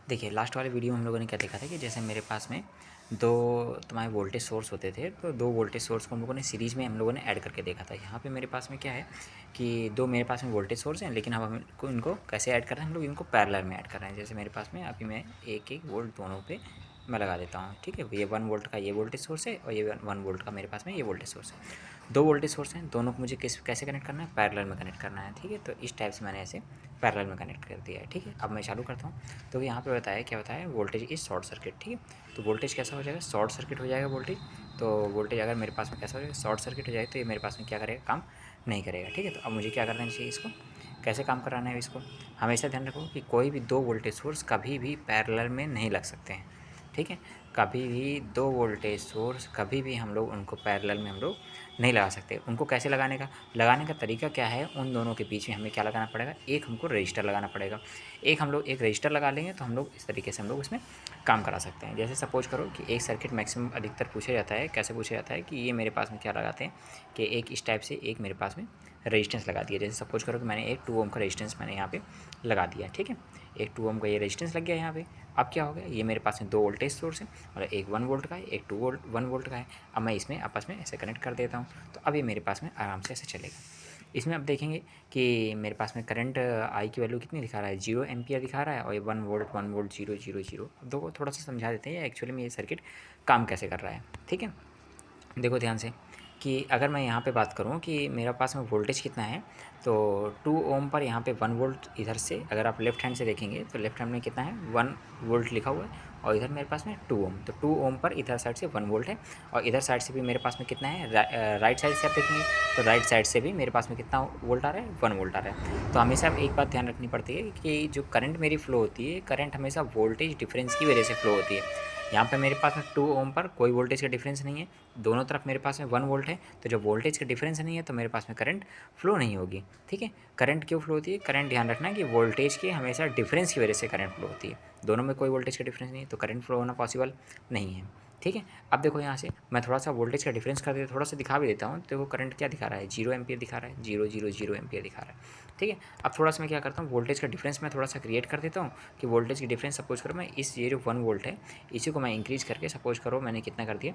देखिए लास्ट वाले वीडियो में हम लोगों ने क्या देखा था कि जैसे मेरे पास में दो तुम्हारे वोल्टेज सोर्स होते थे, तो दो वोल्टेज सोर्स को हम लोगों ने सीरीज़ में हम लोगों ने ऐड करके देखा था। यहाँ पे मेरे पास में क्या है कि दो मेरे पास में वोल्टेज सोर्स हैं, लेकिन अब हमको इनको कैसे ऐड कर रहे हैं, हम लोग इनको पैरेलल में ऐड कर रहे हैं। जैसे मेरे पास में अभी मैं एक एक वोल्ट दोनों पे मैं लगा देता हूँ, ठीक है। ये 1 वोल्ट का ये वोल्टेज सोर्स है और ये 1 वोल्ट का मेरे पास में ये वोल्टेज सोर्स है। दो वोल्टेज सोर्स हैं, दोनों को मुझे कैसे कनेक्ट करना है, पैरेलल में कनेक्ट करना है, ठीक है। तो इस टाइप से मैंने ऐसे पैरेलल में कनेक्ट कर दिया है, ठीक है। अब मैं चालू करता हूँ। तो यहाँ पे बताया क्या बताया, वोल्टेज इज शॉर्ट सर्किट, ठीक है। तो वोल्टेज कैसा हो जाएगा, शॉर्ट सर्किट हो जाएगा वोल्टेज। तो वोल्टेज अगर मेरे पास में कैसा हो जाएगा, शॉर्ट सर्किट हो जाएगा, तो ये मेरे पास में क्या करेगा, काम नहीं करेगा, ठीक है। तो अब मुझे क्या करना चाहिए, इसको कैसे काम कराना है। इसको हमेशा ध्यान रखो कि कोई भी दो वोल्टेज सोर्स कभी भी पैरेलल में नहीं लग सकते हैं, ठीक है। कभी भी दो वोल्टेज सोर्स कभी भी हम लोग उनको पैरेलल में हम लोग नहीं लगा सकते। उनको कैसे लगाने का तरीका क्या है, उन दोनों के बीच में हमें क्या लगाना पड़ेगा, एक हमको रजिस्टर लगाना पड़ेगा। हम लोग एक रजिस्टर लगा लेंगे तो हम लोग इस तरीके से हम लोग उसमें काम करा सकते हैं। जैसे सपोज करो कि एक सर्किट मैक्सिमम अधिकतर पूछा जाता है, कैसे पूछा जाता है कि ये मेरे पास में क्या लगाते हैं कि एक इस टाइप से एक मेरे पास में रेजिस्टेंस लगा दिया। जैसे सपोज करो कि मैंने एक 2 ओम का रेजिस्टेंस मैंने यहाँ पे लगा दिया, ठीक है। एक 2 ओम का ये रेजिस्टेंस लग गया यहाँ पे। अब क्या हो गया, ये मेरे पास में दो वोल्टेज सोर्स है और एक 1 वोल्ट का है, एक 1 वोल्ट का है। अब मैं इसमें आपस में ऐसे कनेक्ट कर देता हूँ, तो अब ये मेरे पास में आराम से ऐसे चलेगा। इसमें अब देखेंगे कि मेरे पास में करंट आई की वैल्यू कितनी दिखा रहा है, 0 एम्पियर दिखा रहा है, और ये 1 वोल्ट 0 0 0। अब देखो थोड़ा सा समझा देते हैं एक्चुअली में ये सर्किट काम कैसे कर रहा है, ठीक है। देखो ध्यान से कि अगर मैं यहाँ पे बात करूँ कि मेरे पास में वोल्टेज कितना है, तो 2 ओम पर यहाँ पे 1 वोल्ट इधर से अगर आप लेफ्ट हैंड से देखेंगे तो लेफ्ट हैंड में कितना है, 1 वोल्ट लिखा हुआ है, और इधर मेरे पास में 2 ओम। तो 2 ओम पर इधर साइड से 1 वोल्ट है, और इधर साइड से भी मेरे पास में कितना है, राइट साइड से आप देखेंगे तो राइट साइड से भी मेरे पास में कितना वोल्ट आ रहा है, 1 वोल्ट आ रहा है। तो हमेशा एक बात ध्यान रखनी पड़ती है कि जो करंट मेरी फ्लो होती है, करंट हमेशा वोल्टेज डिफरेंस की वजह से फ्लो होती है। यहाँ पे मेरे पास में 2 ओम पर कोई वोल्टेज का डिफरेंस नहीं है, दोनों तरफ मेरे पास में 1 वोल्ट है। तो जब वोल्टेज का डिफरेंस नहीं है तो मेरे पास में करंट फ्लो नहीं होगी, ठीक है। करंट क्यों फ्लो होती है, करंट ध्यान रखना कि वोल्टेज के हमेशा डिफरेंस की वजह से करंट फ्लो होती है। दोनों में कोई वोल्टेज का डिफरेंस नहीं है तो करंट फ्लो होना पॉसिबल नहीं है, ठीक है। अब देखो यहाँ से मैं थोड़ा सा वोल्टेज का डिफरेंस कर देता, थोड़ा सा दिखा भी देता हूँ। देखो करंट क्या दिखा रहा है, 0 एम्पियर दिखा रहा है, 0 0 0 एम्पियर दिखा रहा है, ठीक है। अब थोड़ा सा मैं क्या करता हूँ, वोल्टेज का डिफरेंस मैं थोड़ा सा क्रिएट कर देता हूँ कि वोल्टेज की डिफरेंस सपोज करो मैं इस ये जो 1 वोल्ट है इसी को मैं इंक्रीज़ करके सपोज करो मैंने कितना कर दिया,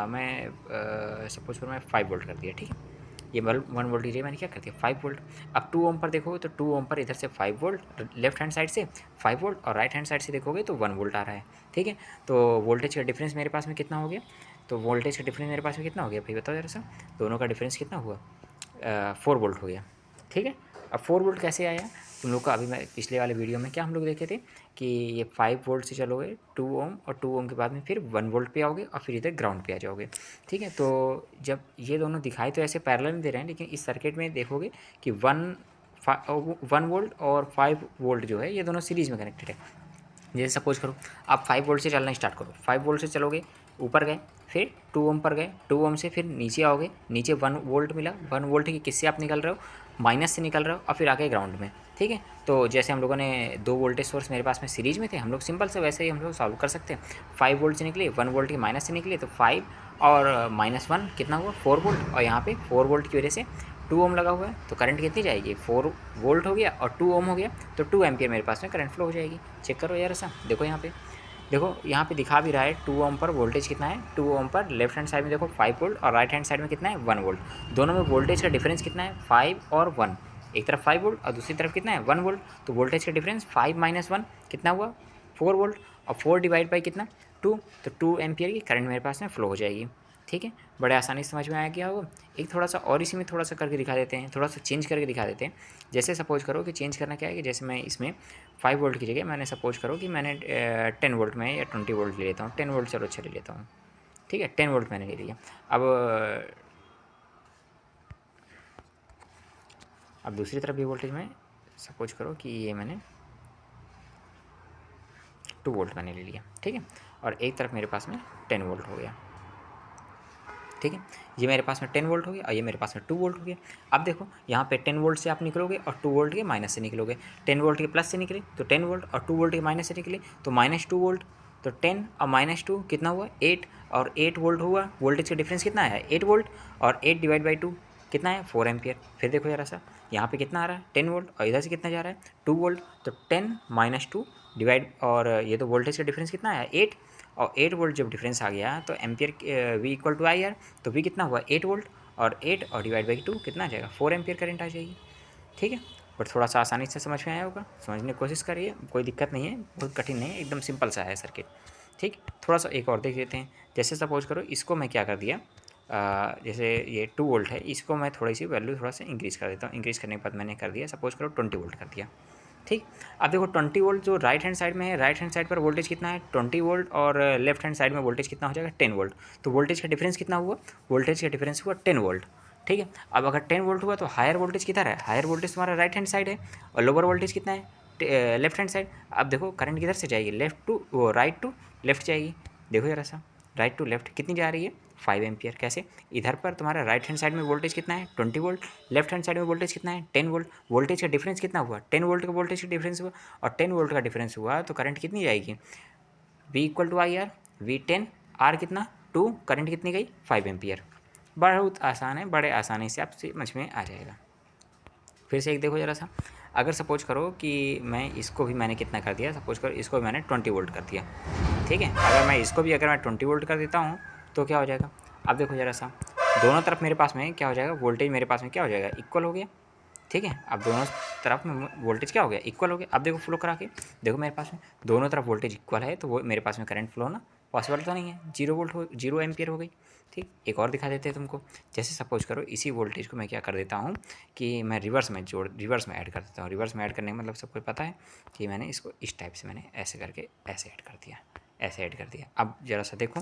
मैं सपोज करो मैं 5 वोल्ट कर दिया, ठीक है। ये 1 वोल्ट की जगह मैंने क्या कर दिया, 5 वोल्ट। अब 2 ओम पर देखोगे तो 2 ओम पर इधर से 5 वोल्ट लेफ्ट हैंड साइड से 5 वोल्ट, और राइट हैंड साइड से देखोगे तो 1 वोल्ट आ रहा है, ठीक है। तो वोल्टेज का डिफरेंस मेरे पास में कितना हो गया, तो वोल्टेज का डिफरेंस मेरे पास में कितना हो गया भाई बताओ जरा सा, दोनों का डिफरेंस कितना हुआ, 4 वोल्ट हो गया, ठीक है। अब 4 वोल्ट कैसे आया, तुम लोग का अभी मैं पिछले वाले वीडियो में क्या हम लोग देखे थे कि ये 5 वोल्ट से चलोगे 2 ओम, और 2 ओम के बाद में फिर 1 वोल्ट पे आओगे और फिर इधर ग्राउंड पे आ जाओगे, ठीक है। तो जब ये दोनों दिखाई तो ऐसे पैरेलल में दे रहे हैं, लेकिन इस सर्किट में देखोगे कि 1 वोल्ट और 5 वोल्ट जो है ये दोनों सीरीज़ में कनेक्टेड है। जैसे सपोज करो आप 5 वोल्ट से चलना स्टार्ट करो, 5 वोल्ट से चलोगे, ऊपर गए, फिर 2 ओम पर गए, 2 ओम से फिर नीचे आओगे, नीचे 1 वोल्ट मिला, 1 वोल्ट की किससे आप निकल रहे हो, माइनस से निकल रहे हो, और फिर आगे ग्राउंड में, ठीक है। तो जैसे हम लोगों ने दो वोल्टेज सोर्स मेरे पास में सीरीज में थे, हम लोग सिंपल से वैसे ही हम लोग सॉल्व कर सकते हैं। 5 वोल्ट से निकले, 1 वोल्ट के माइनस से निकले, तो 5 और -1 कितना हुआ, 4 वोल्ट, और यहाँ पे 4 वोल्ट की वजह से 2 ओम लगा हुआ है, तो करंट कितनी जाएगी, 4 वोल्ट हो गया और 2 ओम हो गया, तो 2 एम्पियर मेरे पास में करंट फ्लो हो जाएगी। चेक करो यार ऐसा, देखो यहाँ पे, देखो यहाँ पे दिखा भी रहा है 2 ओम पर वोल्टेज कितना है, 2 ओम पर लेफ्ट हैंड साइड में देखो 5 वोल्ट और राइट हैंड साइड में कितना है, 1 वोल्ट। दोनों में वोल्टेज का डिफरेंस कितना है, 5 और 1। एक तरफ 5 वोल्ट और दूसरी तरफ कितना है, 1 वोल्ट। तो वोल्टेज का डिफरेंस 5 - 1 कितना हुआ, 4 वोल्ट, और 4 डिवाइड बाई कितना, 2, तो 2 एम्पियर की करंट मेरे पास में फ्लो हो जाएगी, ठीक है। बड़े आसानी से समझ में आया क्या होगा। एक थोड़ा सा और इसी में थोड़ा सा करके दिखा देते हैं, थोड़ा सा चेंज करके दिखा देते हैं। जैसे सपोज करो कि चेंज करना क्या है कि जैसे मैं इसमें 5 वोल्ट की जगह मैंने सपोज करो कि मैंने 10 वोल्ट में या 20 वोल्ट ले लेता हूँ, 10 वोल्ट चलो अच्छा ले लेता हूँ, ठीक है, 10 वोल्ट मैंने ले लिया। अब दूसरी तरफ भी वोल्टेज में सपोज करो कि ये मैंने 2 वोल्ट मैंने ले लिया, ठीक है, और एक तरफ मेरे पास में 10 वोल्ट हो गया, ठीक है। ये मेरे पास में 10 वोल्ट हो गया और ये मेरे पास में 2 वोल्ट हो गया। अब देखो यहाँ पे 10 वोल्ट से आप निकलोगे और 2 वोल्ट के माइनस से निकलोगे, 10 वोल्ट के प्लस से निकले तो 10 वोल्ट, और 2 वोल्ट के माइनस से निकले तो -2 वोल्ट। तो 10 और -2 कितना हुआ, 8, और 8 वोल्ट हुआ, वोल्टेज का डिफरेंस कितना है, 8 वोल्ट, और 8 डिवाइड बाई 2 कितना है, 4 एम्पियर। फिर देखो यार सा यहाँ पे कितना आ रहा है, 10 वोल्ट, और इधर से कितना जा रहा है, 2 वोल्ट। तो 10 - 2 डिवाइड, और ये तो वोल्टेज का डिफरेंस कितना है 8, और 8 वोल्ट जब डिफरेंस आ गया तो ampere V equal to I R, तो वी कितना हुआ 8 वोल्ट, और 8 और डिवाइड बाई 2 कितना आ जाएगा 4 एम्पियर करंट आ जाएगी। ठीक है, बट थोड़ा सा आसानी से समझ में आया होगा, समझने की कोशिश करिए, कोई दिक्कत नहीं है, बहुत कठिन नहीं है, एकदम सिंपल सा है सर्किट। ठीक, थोड़ा सा एक और देख लेते हैं। जैसे सपोज करो इसको मैं क्या कर दिया, जैसे ये 2 वोल्ट है, इसको मैं थोड़ी सी वैल्यू थोड़ा सा इंक्रीज़ कर देता हूँ। इंक्रीज़ करने के बाद मैंने कर दिया, सपोज करो 20 वोल्ट कर दिया। ठीक, अब देखो 20 वोल्ट जो राइट हैंड साइड में है, राइट हैंड साइड पर वोल्टेज कितना है 20 वोल्ट, और लेफ्ट हैंड साइड में वोल्टेज कितना हो जाएगा 10 वोल्ट। तो वोल्टेज का डिफरेंस कितना हुआ, वोल्टेज का डिफरेंस हुआ 10 वोल्ट। ठीक है, अब अगर 10 वोल्ट हुआ तो हायर वोल्टेज किधर है, हायर वोल्टेज तुम्हारा राइट हैंड साइड है, और लोअर वोल्टेज कितना है लेफ्ट हैंड साइड। अब देखो करंट किधर से जाएगी, लेफ्ट टू वो राइट टू लेफ्ट जाएगी। देखो जरा सा, राइट टू लेफ्ट कितनी जा रही है 5 एम्पियर। कैसे, इधर पर तुम्हारा राइट हैंड साइड में वोल्टेज कितना है 20 वोल्ट, लेफ्ट हैंड साइड में वोल्टेज कितना है 10 वोल्ट। वोल्टेज का डिफरेंस कितना हुआ 10 वोल्ट का वोल्टेज का डिफरेंस हुआ, और 10 वोल्ट का डिफरेंस हुआ तो करंट कितनी जाएगी V equal to I R, V10, R कितना 2, करंट कितनी गई 5 एम्पियर। बहुत आसान है, बड़े आसानी से आप समझ में आ जाएगा। फिर से एक देखो ज़रा सा, अगर सपोज करो कि मैं इसको भी मैंने कितना कर दिया, सपोज करो इसको भी मैंने 20 वोल्ट कर दिया। ठीक है, अगर मैं इसको भी अगर मैं 20 वोल्ट कर देता हूँ तो क्या हो जाएगा, अब देखो ज़रा सा, दोनों तरफ मेरे पास में क्या हो जाएगा, वोल्टेज मेरे पास में क्या हो जाएगा इक्वल हो गया। ठीक है, अब दोनों तरफ में वोल्टेज क्या हो गया इक्वल हो गया। अब देखो फ्लो करा के देखो, मेरे पास में दोनों तरफ वोल्टेज इक्वल है, तो वो मेरे पास में करंट फ्लो होना पॉसिबल तो नहीं है, 0 वोल्ट हो 0 एम्पियर हो गई। ठीक, एक और दिखा देते हैं तुमको। जैसे सपोज करो इसी वोल्टेज को मैं क्या कर देता हूँ कि मैं रिवर्स में ऐड कर देता हूँ। रिवर्स में ऐड करने का मतलब सबको पता है कि मैंने इसको इस टाइप से मैंने ऐसे करके ऐसे ऐड कर दिया, ऐसे ऐड कर दिया। अब ज़रा सा देखो,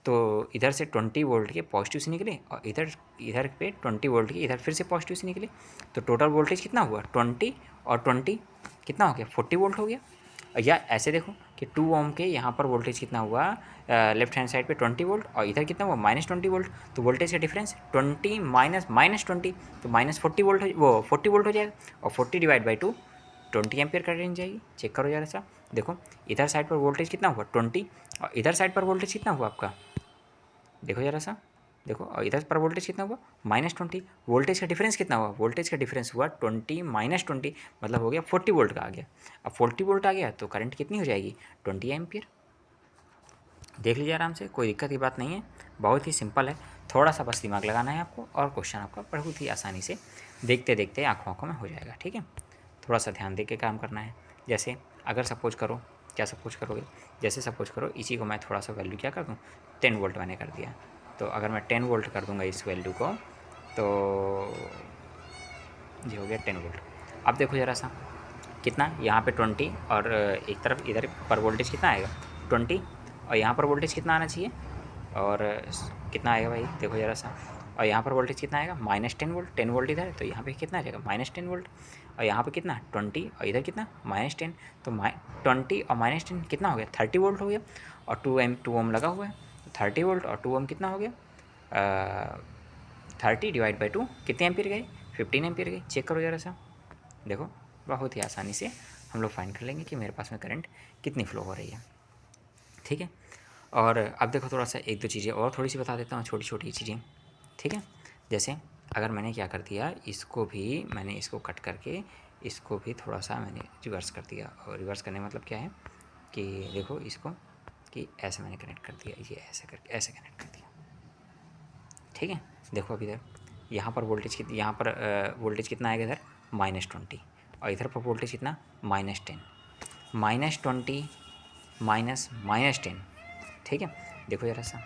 तो इधर से 20 वोल्ट के पॉजिटिव से निकले, और इधर इधर पे 20 वोल्ट के इधर फिर से पॉजिटिव से निकले, तो टोटल वोल्टेज कितना हुआ 20 और 20 कितना हो गया 40 वोल्ट हो गया। या ऐसे देखो कि 2 ओम के यहाँ पर वोल्टेज कितना हुआ लेफ्ट हैंड साइड पे 20 वोल्ट, और इधर कितना हुआ -20 वोल्ट, तो वोल्टेज का डिफरेंस 20 माइनस -20, तो -40 वोल्ट वो 40 वोल्ट हो जाएगा, और 40 डिवाइड बाई 2 20 एम्पियर कर रेंज जाएगी। चेक करो जरा सा, देखो इधर साइड पर वोल्टेज कितना हुआ 20, और इधर साइड पर वोल्टेज कितना हुआ आपका, देखो जरा सा, देखो और इधर पर वोल्टेज कितना हुआ -20। वोल्टेज का डिफरेंस कितना हुआ, वोल्टेज का डिफरेंस हुआ 20 -20, मतलब हो गया 40 वोल्ट का आ गया। अब 40 वोल्ट आ गया तो करंट कितनी हो जाएगी 20 एम्पियर। देख लीजिए आराम से, कोई दिक्कत की बात नहीं है, बहुत ही सिंपल है। थोड़ा सा बस दिमाग लगाना है आपको, और क्वेश्चन आपका बहुत ही आसानी से देखते देखते आँखों आँखों में हो जाएगा। ठीक है, थोड़ा सा ध्यान दे के काम करना है। जैसे अगर सपोज करो, क्या सपोज करोगे, जैसे सपोज करो इसी को मैं थोड़ा सा वैल्यू क्या कर दूँ 10 वोल्ट मैंने कर दिया, तो अगर मैं 10 वोल्ट कर दूँगा इस वैल्यू को, तो ये हो गया 10 वोल्ट। अब देखो ज़रा सा कितना, यहाँ पे 20, और एक तरफ इधर पर वोल्टेज कितना आएगा 20, और यहाँ पर वोल्टेज कितना आना चाहिए, और कितना आएगा भाई देखो ज़रा सा, और यहाँ पर वोल्टेज कितना आएगा -10 वोल्ट, 10 वोल्ट इधर है तो यहाँ पे कितना आ जाएगा -10 वोल्ट, और यहाँ पे कितना 20, और इधर कितना -10, तो 20 और -10 कितना हो गया 30 वोल्ट हो गया, और 2 ओम लगा हुआ है, 30 वोल्ट और 2 ओम कितना हो गया 30 डिवाइड बाई 2 कितने एम्पियर गए 15 एम्पियर गए। चेक करो ज़रा सा, देखो बहुत ही आसानी से हम लोग फाइंड कर लेंगे कि मेरे पास में करंट कितनी फ्लो हो रही है। ठीक है, और अब देखो थोड़ा सा एक दो चीज़ें और थोड़ी सी बता देता हूँ, छोटी छोटी चीज़ें। ठीक है, जैसे अगर मैंने क्या कर दिया, इसको भी मैंने इसको कट करके इसको भी थोड़ा सा मैंने रिवर्स कर दिया, और रिवर्स करने मतलब क्या है कि देखो इसको कि ऐसे मैंने कनेक्ट कर दिया, ये ऐसे करके ऐसे कनेक्ट कर दिया। ठीक है, देखो अभी इधर यहाँ पर वोल्टेज यहाँ पर वोल्टेज कितना आएगा इधर -20, और इधर पर वोल्टेज कितना -10, -20 माइनस -10। ठीक है, देखो ज़रा सा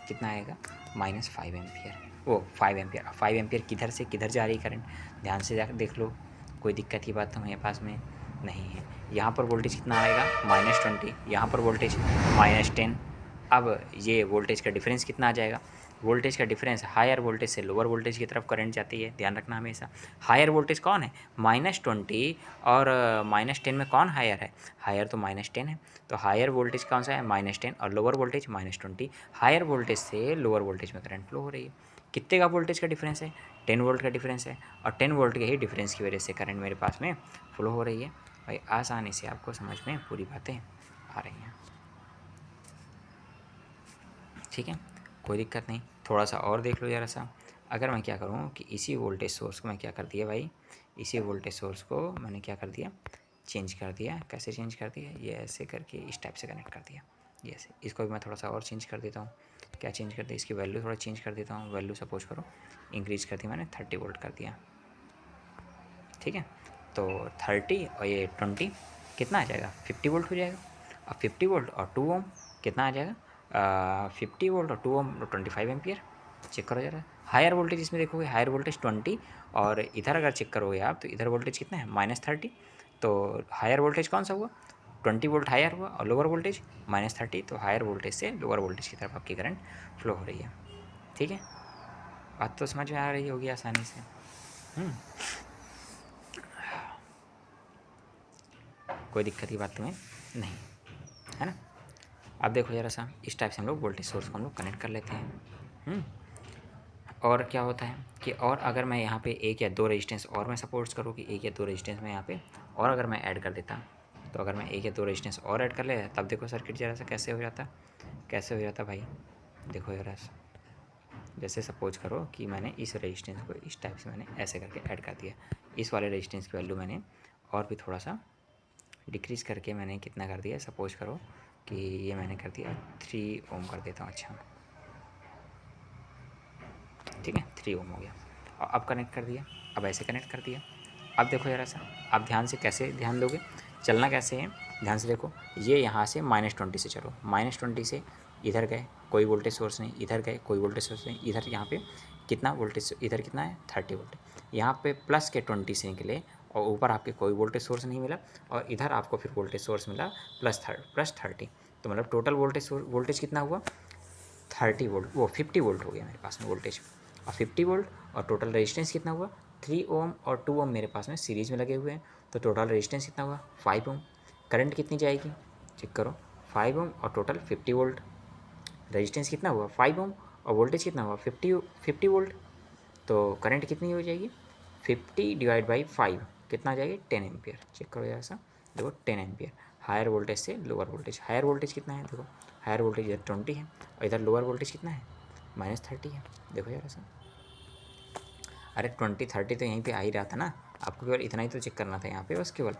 कितना आएगा -5 एम्पियर, वो 5 एम्पियर। 5 एम्पियर किधर से किधर जा रही करंट, ध्यान से जा देख लो, कोई दिक्कत की बात तो हमारे पास में नहीं है। यहाँ पर वोल्टेज कितना आएगा -20, यहाँ पर वोल्टेज -10। अब ये वोल्टेज का डिफरेंस कितना आ जाएगा, वोल्टेज का डिफरेंस हायर वोल्टेज से लोअर वोल्टेज की तरफ करंट जाती है, ध्यान रखना हमेशा। हायर वोल्टेज कौन है -20, और -10 में कौन हायर है, हायर तो -10 है, तो हायर वोल्टेज कौन सा है -10, और लोअर वोल्टेज -20। हायर वोल्टेज से लोअर वोल्टेज में करंट फ्लो हो रही है। कितने का वोल्टेज का डिफरेंस है 10 वोल्ट का डिफरेंस है, और 10 वोल्ट के ही डिफरेंस की वजह से करंट मेरे पास में फ्लो हो रही है। भाई आसानी से आपको समझ में पूरी बातें आ रही हैं। ठीक है, कोई दिक्कत नहीं, थोड़ा सा और देख लो ज़रा सा। अगर मैं क्या करूँ कि इसी वोल्टेज सोर्स को मैं क्या कर दिया भाई, इसी वोल्टेज सोर्स को मैंने क्या कर दिया चेंज कर दिया। कैसे चेंज कर दिया? ये ऐसे करके इस टाइप से कनेक्ट कर दिया, ये ऐसे। इसको भी मैं थोड़ा सा और चेंज कर देता हूँ। क्या चेंज कर दिया? इसकी वैल्यू थोड़ा चेंज कर देता हूँ। वैल्यू सपोज करो इंक्रीज कर दी मैंने, 30 वोल्ट कर दिया, ठीक है। तो 30 और ये 20 कितना आ जाएगा? 50 वोल्ट हो जाएगा। अब 50 वोल्ट और 2 ओम कितना आ जाएगा? 50 वोल्ट और 2 ओम 25 एम्पियर। चेक करो जरा हायर वोल्टेज इसमें देखोगे, हायर वोल्टेज 20 और इधर अगर चेक करोगे आप तो इधर वोल्टेज कितना है? -30। तो हायर वोल्टेज कौन सा हुआ? 20 वोल्ट हायर हुआ और लोअर वोल्टेज -30। तो हायर वोल्टेज से लोअर वोल्टेज की तरफ आपकी करंट फ्लो हो रही है, ठीक है। बात तो समझ में आ रही होगी आसानी से। कोई दिक्कत की बात तुम्हें नहीं है ना। अब देखो ज़रा सा, इस टाइप से हम लोग वोल्टेज सोर्स को हम लोग कनेक्ट कर लेते हैं। और क्या होता है कि और अगर मैं यहाँ पे एक या दो रेजिस्टेंस और मैं सपोर्ट्स करूँ कि एक या दो रेजिस्टेंस में यहाँ पे और अगर मैं ऐड कर देता, तो अगर मैं एक या दो रेजिस्टेंस और ऐड कर ले, तब देखो सर्किट ज़रा सा कैसे हो जाता। कैसे हो जाता भाई? देखो ज़रा सा, जैसे सपोज करो कि मैंने इस रेजिस्टेंस को इस टाइप से मैंने ऐसे करके ऐड कर दिया। इस वाले रेजिस्टेंस की वैल्यू मैंने और भी थोड़ा सा डिक्रीज़ करके मैंने कितना कर दिया? सपोज करो कि ये मैंने कर दिया 3 ओम कर देता हूँ। अच्छा, ठीक है, 3 ओम हो गया। और अब कनेक्ट कर दिया, अब ऐसे कनेक्ट कर दिया। अब देखो ज़रा सा, आप ध्यान से कैसे ध्यान दोगे, चलना कैसे है, ध्यान से देखो। ये यहाँ से -20 से चलो, -20 से इधर गए, कोई वोल्टेज सोर्स नहीं, इधर गए कोई वोल्टेज सोर्स नहीं, इधर यहाँ पे कितना वोल्टेज, इधर कितना है? 30 वोल्ट। यहाँ पे प्लस के 20 से निकले और ऊपर आपके कोई वोल्टेज सोर्स नहीं मिला, और इधर आपको फिर वोल्टेज सोर्स मिला +30। तो मतलब टोटल वोल्टेज कितना हुआ? 30 वोल्ट, वो 50 वोल्ट हो गया मेरे पास में वोल्टेज। और 50 वोल्ट और टोटल रेजिस्टेंस कितना हुआ? 3 ओम और 2 ओम मेरे पास में सीरीज़ में लगे हुए हैं, तो टोटल रेजिस्टेंस कितना हुआ? 5 ओम। करंट कितनी जाएगी? चेक करो, 5 ओम और टोटल 50 वोल्ट। रेजिस्टेंस कितना हुआ? 5 ओम और वोल्टेज कितना हुआ? 50 वोल्ट। तो करंट कितनी हो जाएगी? 50 डिवाइड बाई 5 कितना आ जाएगी? 10 एम्पियर। चेक करो जैसा, देखो 10 एम्पियर। हायर वोल्टेज से लोअर वोल्टेज, हायर वोल्टेज कितना है? देखो हायर वोल्टेज इधर 20 है और इधर लोअर वोल्टेज कितना है? -30 है। देखो यार ऐसा, अरे 20-30 तो यहीं पे आ ही रहा था ना, आपको केवल इतना ही तो चेक करना था यहाँ पे बस केवल।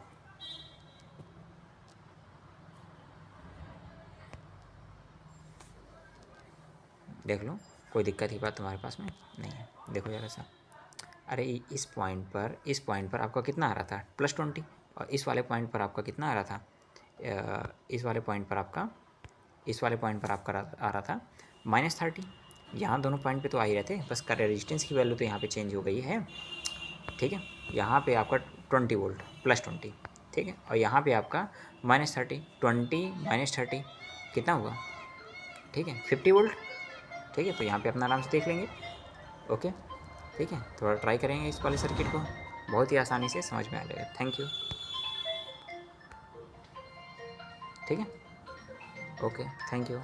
देख लो, कोई दिक्कत की बात तुम्हारे पास में नहीं है। देखो यार ऐसा, अरे इस पॉइंट पर आपका कितना आ रहा था? +20। और इस वाले पॉइंट पर आपका कितना आ रहा था? इस वाले पॉइंट पर आपका आ रहा था -30। यहाँ दोनों पॉइंट पे तो आ ही रहे थे, बस का रेजिस्टेंस की वैल्यू तो यहाँ पे चेंज हो गई है, ठीक है। यहाँ पे आपका 20 वोल्ट +20, ठीक है। और यहाँ पे आपका -30, 20 -30 कितना हुआ? ठीक है, 50 वोल्ट, ठीक है। तो यहाँ पे अपना आराम से देख लेंगे, ओके, ठीक है। थोड़ा ट्राई करेंगे इस वाले सर्किट को, बहुत ही आसानी से समझ में आ जाएगा। थैंक यू, ठीक है, ओके, थैंक यू।